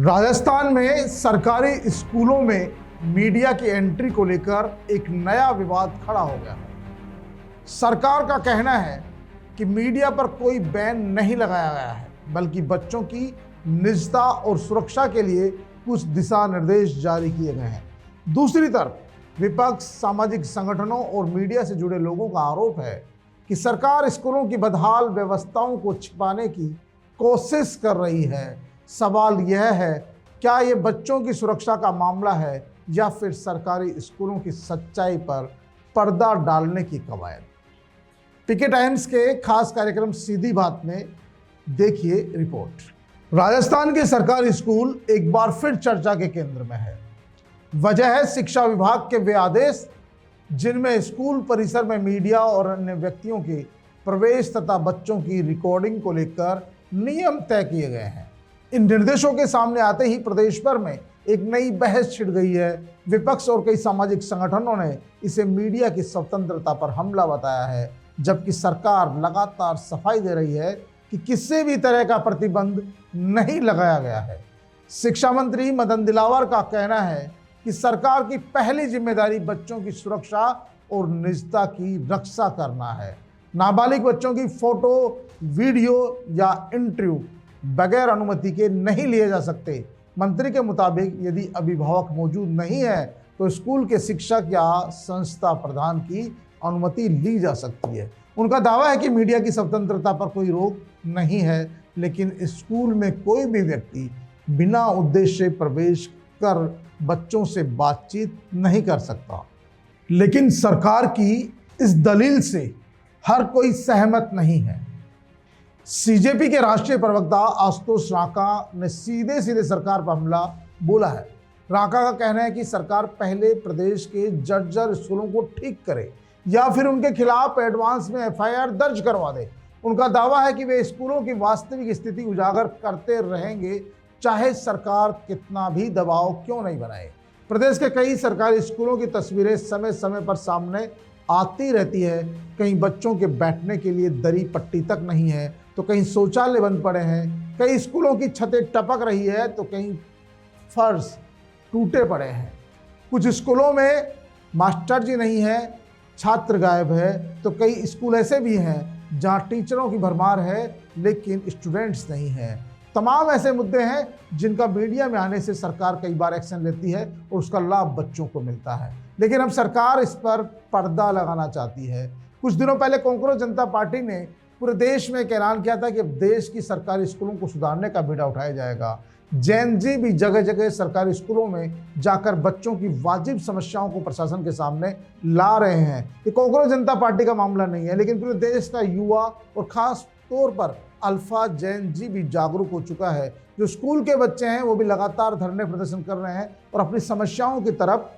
राजस्थान में सरकारी स्कूलों में मीडिया की एंट्री को लेकर एक नया विवाद खड़ा हो गया है। सरकार का कहना है कि मीडिया पर कोई बैन नहीं लगाया गया है, बल्कि बच्चों की निजता और सुरक्षा के लिए कुछ दिशा निर्देश जारी किए गए हैं। दूसरी तरफ विपक्ष, सामाजिक संगठनों और मीडिया से जुड़े लोगों का आरोप है कि सरकार स्कूलों की बदहाल व्यवस्थाओं को छिपाने की कोशिश कर रही है। सवाल यह है, क्या ये बच्चों की सुरक्षा का मामला है या फिर सरकारी स्कूलों की सच्चाई पर पर्दा डालने की कवायद। पीके टाइम्स के खास कार्यक्रम सीधी बात में देखिए रिपोर्ट। राजस्थान के सरकारी स्कूल एक बार फिर चर्चा के केंद्र में है। वजह है शिक्षा विभाग के वे आदेश जिनमें स्कूल परिसर में मीडिया और अन्य व्यक्तियों के प्रवेश तथा बच्चों की रिकॉर्डिंग को लेकर नियम तय किए गए हैं। इन निर्देशों के सामने आते ही प्रदेश भर में एक नई बहस छिड़ गई है। विपक्ष और कई सामाजिक संगठनों ने इसे मीडिया की स्वतंत्रता पर हमला बताया है, जबकि सरकार लगातार सफाई दे रही है कि किसी भी तरह का प्रतिबंध नहीं लगाया गया है। शिक्षा मंत्री मदन दिलावर का कहना है कि सरकार की पहली जिम्मेदारी बच्चों की सुरक्षा और निजता की रक्षा करना है। नाबालिग बच्चों की फोटो, वीडियो या इंटरव्यू बगैर अनुमति के नहीं लिए जा सकते। मंत्री के मुताबिक यदि अभिभावक मौजूद नहीं है तो स्कूल के शिक्षक या संस्था प्रधान की अनुमति ली जा सकती है। उनका दावा है कि मीडिया की स्वतंत्रता पर कोई रोक नहीं है, लेकिन स्कूल में कोई भी व्यक्ति बिना उद्देश्य प्रवेश कर बच्चों से बातचीत नहीं कर सकता। लेकिन सरकार की इस दलील से हर कोई सहमत नहीं है। सीजेपी के राष्ट्रीय प्रवक्ता आशुतोष राका ने सीधे सरकार पर हमला बोला है। राका का कहना है कि सरकार पहले प्रदेश के जर्जर स्कूलों को ठीक करे या फिर उनके खिलाफ एडवांस में एफआईआर दर्ज करवा दे। उनका दावा है कि वे स्कूलों की वास्तविक स्थिति उजागर करते रहेंगे, चाहे सरकार कितना भी दबाव क्यों नहीं बनाए। प्रदेश के कई सरकारी स्कूलों की तस्वीरें समय समय पर सामने आती रहती है। कहीं बच्चों के बैठने के लिए दरी पट्टी तक नहीं है, तो कहीं शौचालय बंद पड़े हैं, कई स्कूलों की छतें टपक रही है, तो कहीं फर्श टूटे पड़े हैं। कुछ स्कूलों में मास्टर जी नहीं है, छात्र गायब है, तो कई स्कूल ऐसे भी हैं जहां टीचरों की भरमार है लेकिन स्टूडेंट्स नहीं है। तमाम ऐसे मुद्दे हैं जिनका मीडिया में आने से सरकार कई बार एक्शन लेती है और उसका लाभ बच्चों को मिलता है, लेकिन अब सरकार इस पर पर्दा लगाना चाहती है। कुछ दिनों पहले कांग्रेस जनता पार्टी ने पूरे देश में एक ऐलान किया था कि अब देश की सरकारी स्कूलों को सुधारने का बीड़ा उठाया जाएगा। जैन जी भी जगह जगह सरकारी स्कूलों में जाकर बच्चों की वाजिब समस्याओं को प्रशासन के सामने ला रहे हैं। ये कांग्रेस जनता पार्टी का मामला नहीं है, लेकिन पूरे देश का युवा और खास तौर पर अल्फा जैन जी भी जागरूक हो चुका है। जो स्कूल के बच्चे हैं वो भी लगातार धरने प्रदर्शन कर रहे हैं और अपनी समस्याओं की तरफ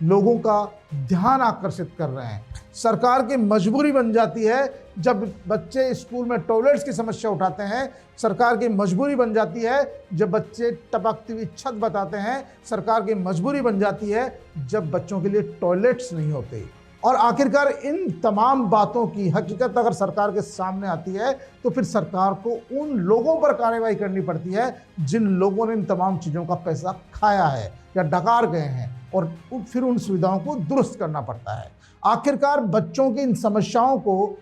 लोगों का ध्यान आकर्षित कर रहे हैं। सरकार की मजबूरी बन जाती है जब बच्चे स्कूल में टॉयलेट्स की समस्या उठाते हैं। सरकार की मजबूरी बन जाती है जब बच्चे टपकती हुई छत बताते हैं। सरकार की मजबूरी बन जाती है जब बच्चों के लिए टॉयलेट्स नहीं होते। और आखिरकार इन तमाम बातों की हकीकत अगर सरकार के सामने आती है तो फिर सरकार को उन लोगों पर कार्रवाई करनी पड़ती है जिन लोगों ने इन तमाम चीज़ों का पैसा खाया है या डकार गए हैं, और फिर उन सुविधाओं को दुरुस्त करना पड़ता है। आखिरकार बच्चों की इन समस्याओं को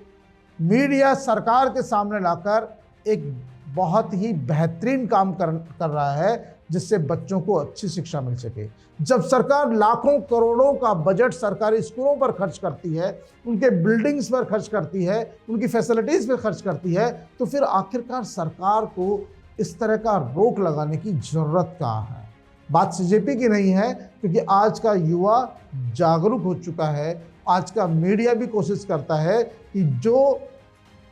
मीडिया सरकार के सामने लाकर एक बहुत ही बेहतरीन काम कर रहा है जिससे बच्चों को अच्छी शिक्षा मिल सके। जब सरकार लाखों करोड़ों का बजट सरकारी स्कूलों पर खर्च करती है, उनके बिल्डिंग्स पर खर्च करती है, उनकी फैसिलिटीज़ पर खर्च करती है, तो फिर आखिरकार सरकार को इस तरह का रोक लगाने की ज़रूरत कहाँ है। बात सीजेपी की नहीं है, क्योंकि आज का युवा जागरूक हो चुका है। आज का मीडिया भी कोशिश करता है कि जो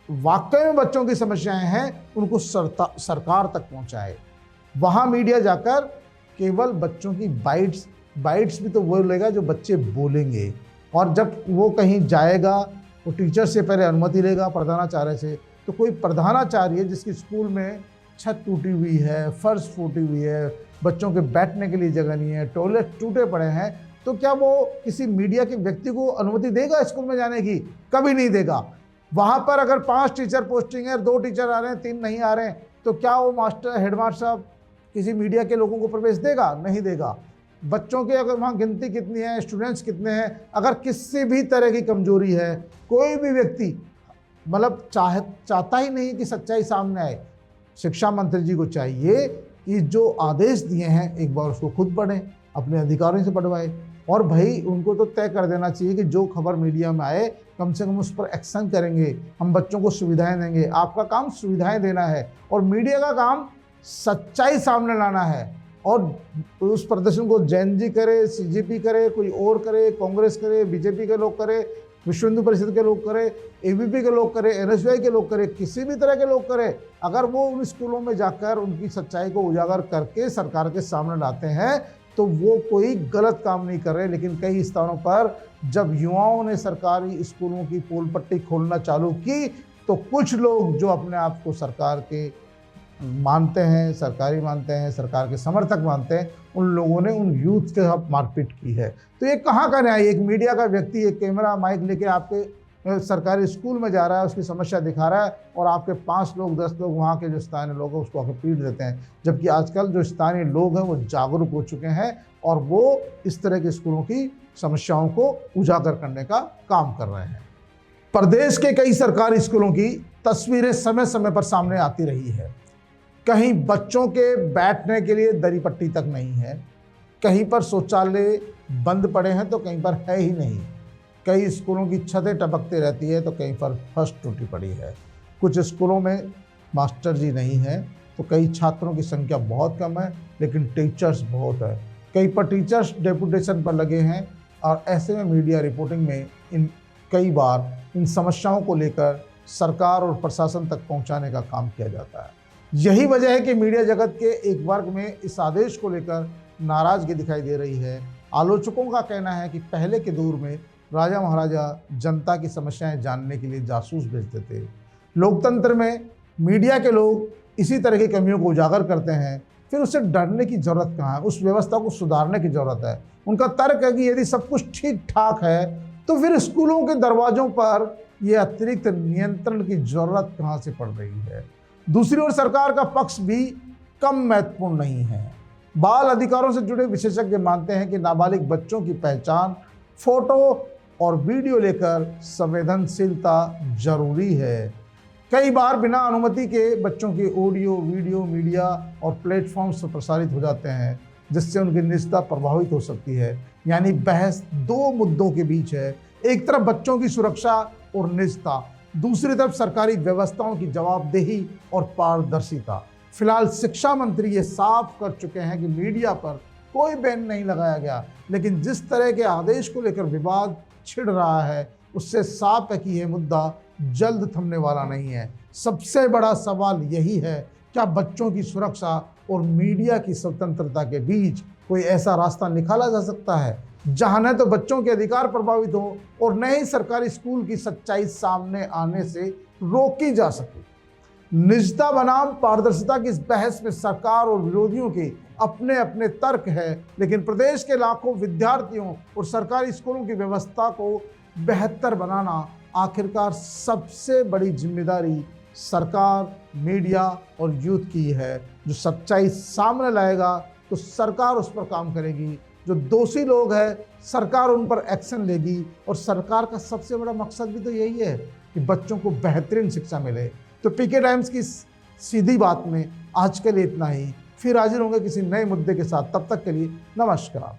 वाकई में बच्चों की समस्याएं हैं उनको सरकार तक पहुंचाए। वहाँ मीडिया जाकर केवल बच्चों की बाइट्स भी तो वो लेगा जो बच्चे बोलेंगे, और जब वो कहीं जाएगा वो टीचर से पहले अनुमति लेगा, प्रधानाचार्य से। तो कोई प्रधानाचार्य जिसकी स्कूल में छत टूटी हुई है, फर्श फूटी हुई है, बच्चों के बैठने के लिए जगह नहीं है, टॉयलेट टूटे पड़े हैं, तो क्या वो किसी मीडिया के व्यक्ति को अनुमति देगा स्कूल में जाने की? कभी नहीं देगा। वहाँ पर अगर 5 टीचर पोस्टिंग है, 2 टीचर आ रहे हैं, 3 नहीं आ रहे हैं, तो क्या वो मास्टर हेडमास्टर साहब किसी मीडिया के लोगों को प्रवेश देगा? नहीं देगा। बच्चों के अगर वहाँ गिनती कितनी है, स्टूडेंट्स कितने हैं, अगर किसी भी तरह की कमजोरी है, कोई भी व्यक्ति मतलब चाहता ही नहीं कि सच्चाई सामने आए। शिक्षा मंत्री जी को चाहिए कि जो आदेश दिए हैं एक बार उसको खुद पढ़ें, अपने अधिकारियों से पढ़वाए, और भाई उनको तो तय कर देना चाहिए कि जो खबर मीडिया में आए कम से कम उस पर एक्शन करेंगे, हम बच्चों को सुविधाएं देंगे। आपका काम सुविधाएं देना है और मीडिया का काम सच्चाई सामने लाना है। और उस प्रदर्शन को जैन जी करे, सीजेपी करे, कोई और करे, कांग्रेस करे, बीजेपी के लोग करे, विश्व हिंदू परिषद के लोग करे, एबीपी के लोग करे, एनएसयूआई के लोग करे, किसी भी तरह के लोग करे, अगर वो उन स्कूलों में जाकर उनकी सच्चाई को उजागर करके सरकार के सामने लाते हैं तो वो कोई गलत काम नहीं कर रहे। लेकिन कई स्थानों पर जब युवाओं ने सरकारी स्कूलों की पोल पट्टी खोलना चालू की तो कुछ लोग जो अपने आप को सरकार के मानते हैं, सरकारी मानते हैं, सरकार के समर्थक मानते हैं, उन लोगों ने उन यूथ के साथ मारपीट की है। तो ये कहाँ का न्याय? एक मीडिया का व्यक्ति एक कैमरा माइक लेके आपके सरकारी स्कूल में जा रहा है, उसकी समस्या दिखा रहा है, और आपके 5 लोग 10 लोग वहाँ के जो स्थानीय लोग हैं उसको आके पीट देते हैं। जबकि आजकल जो स्थानीय लोग हैं वो जागरूक हो चुके हैं और वो इस तरह के स्कूलों की समस्याओं को उजागर करने का काम कर रहे हैं। प्रदेश के कई सरकारी स्कूलों की तस्वीरें समय समय पर सामने आती रही है। कहीं बच्चों के बैठने के लिए दरी पट्टी तक नहीं है, कहीं पर शौचालय बंद पड़े हैं तो कहीं पर है ही नहीं, कई स्कूलों की छतें टपकती रहती है तो कहीं पर फर्श टूटी पड़ी है, कुछ स्कूलों में मास्टर जी नहीं है तो कई छात्रों की संख्या बहुत कम है लेकिन टीचर्स बहुत है, कई पर टीचर्स डेपुटेशन पर लगे हैं। और ऐसे में मीडिया रिपोर्टिंग में कई बार इन समस्याओं को लेकर सरकार और प्रशासन तक पहुंचाने का काम किया जाता है। यही वजह है कि मीडिया जगत के एक वर्ग में इस आदेश को लेकर नाराजगी दिखाई दे रही है। आलोचकों का कहना है कि पहले के दौर में राजा महाराजा जनता की समस्याएं जानने के लिए जासूस भेजते थे। लोकतंत्र में मीडिया के लोग इसी तरह की कमियों को उजागर करते हैं, फिर उससे डरने की जरूरत कहाँ है? उस व्यवस्था को सुधारने की जरूरत है। उनका तर्क है कि यदि सब कुछ ठीक ठाक है तो फिर स्कूलों के दरवाजों पर यह अतिरिक्त नियंत्रण की जरूरत कहाँ से पड़ रही है? दूसरी ओर सरकार का पक्ष भी कम महत्वपूर्ण नहीं है। बाल अधिकारों से जुड़े विशेषज्ञ मानते हैं कि नाबालिग बच्चों की पहचान फोटो और वीडियो लेकर संवेदनशीलता जरूरी है। कई बार बिना अनुमति के बच्चों के ऑडियो वीडियो मीडिया और प्लेटफॉर्म्स पर प्रसारित हो जाते हैं जिससे उनकी निजता प्रभावित हो सकती है। यानी बहस 2 मुद्दों के बीच है, एक तरफ बच्चों की सुरक्षा और निजता, दूसरी तरफ सरकारी व्यवस्थाओं की जवाबदेही और पारदर्शिता। फिलहाल शिक्षा मंत्री ये साफ कर चुके हैं कि मीडिया पर कोई बैन नहीं लगाया गया, लेकिन जिस तरह के आदेश को लेकर विवाद छिड़ रहा है उससे साफ है कि यह मुद्दा जल्द थमने वाला नहीं है। सबसे बड़ा सवाल यही है, क्या बच्चों की सुरक्षा और मीडिया की स्वतंत्रता के बीच कोई ऐसा रास्ता निकाला जा सकता है जहां न तो बच्चों के अधिकार प्रभावित हो और न ही सरकारी स्कूल की सच्चाई सामने आने से रोकी जा सके। निजता बनाम पारदर्शिता की इस बहस में सरकार और विरोधियों के अपने अपने तर्क है, लेकिन प्रदेश के लाखों विद्यार्थियों और सरकारी स्कूलों की व्यवस्था को बेहतर बनाना आखिरकार सबसे बड़ी जिम्मेदारी सरकार, मीडिया और यूथ की है। जो सच्चाई सामने लाएगा तो सरकार उस पर काम करेगी, जो दोषी लोग हैं सरकार उन पर एक्शन लेगी, और सरकार का सबसे बड़ा मकसद भी तो यही है कि बच्चों को बेहतरीन शिक्षा मिले। तो पीके टाइम्स की सीधी बात में आज के लिए इतना ही, फिर हाजिर होंगे किसी नए मुद्दे के साथ। तब तक के लिए नमस्कार।